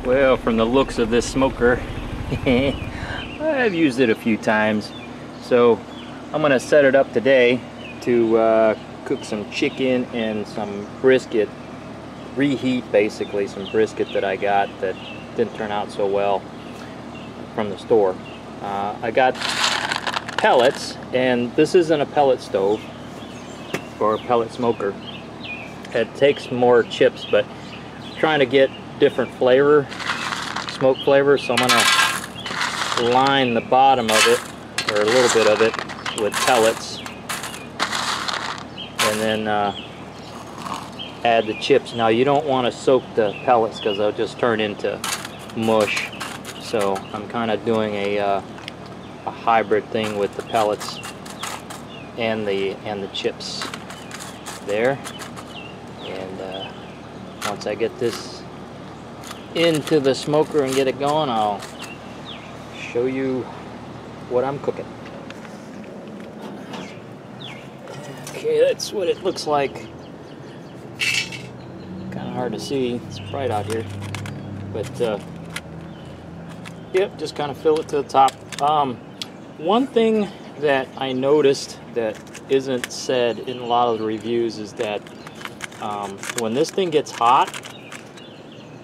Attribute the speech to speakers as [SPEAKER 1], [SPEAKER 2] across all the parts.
[SPEAKER 1] Well, from the looks of this smoker, I've used it a few times. So I'm going to set it up today to cook some chicken and some brisket. Reheat basically some brisket that I got that didn't turn out so well from the store. I got pellets, and this isn't a pellet stove or a pellet smoker. It takes more chips, but I'm trying to get different flavor, smoke flavor, so I'm gonna line the bottom of it, or a little bit of it, with pellets, and then add the chips. Now you don't want to soak the pellets because they'll just turn into mush, so I'm kind of doing a hybrid thing with the pellets and the chips there. And once I get this into the smoker and get it going, I'll show you what I'm cooking. Okay, that's what it looks like. Kind of hard to see, it's bright out here, but yep, just kind of fill it to the top. One thing that I noticed that isn't said in a lot of the reviews is that when this thing gets hot,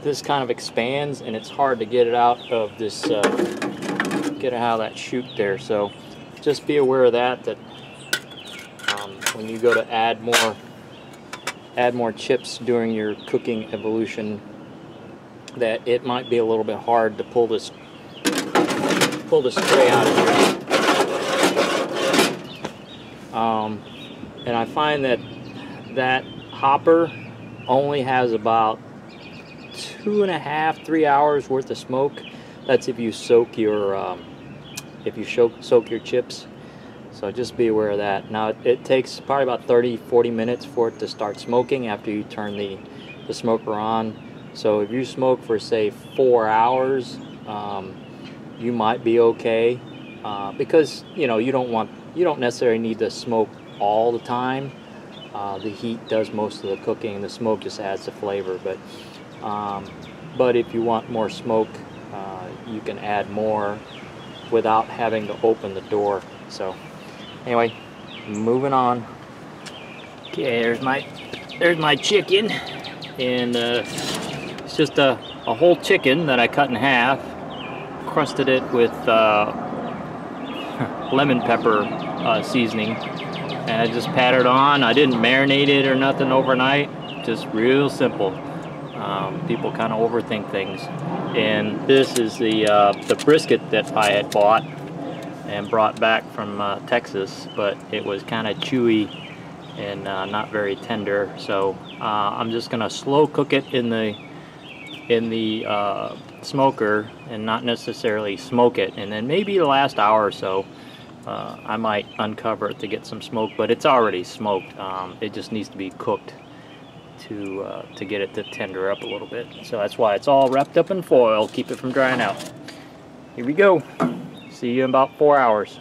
[SPEAKER 1] this kind of expands and it's hard to get it out of this, get it out of that chute there. So just be aware of that, when you go to add more chips during your cooking evolution, that it might be a little bit hard to pull this tray out of here. And I find that hopper only has about 2.5 to 3 hours worth of smoke. That's if you soak your soak your chips. So just be aware of that. Now it takes probably about 30-40 minutes for it to start smoking after you turn the smoker on. So if you smoke for say 4 hours, you might be okay, because you don't necessarily need to smoke all the time. The heat does most of the cooking, and the smoke just adds the flavor. But if you want more smoke, you can add more without having to open the door. So anyway, moving on. Okay, there's my chicken, and it's just a whole chicken that I cut in half, crusted it with lemon pepper seasoning, and I just patted on. I didn't marinate it or nothing overnight, just real simple. People kind of overthink things. And this is the brisket that I had bought and brought back from Texas, but it was kind of chewy and not very tender. So I'm just gonna slow cook it in the smoker and not necessarily smoke it. And then maybe the last hour or so, I might uncover it to get some smoke, but it's already smoked. It just needs to be cooked to get it to tender up a little bit. So that's why it's all wrapped up in foil, keep it from drying out. Here we go. See you in about 4 hours.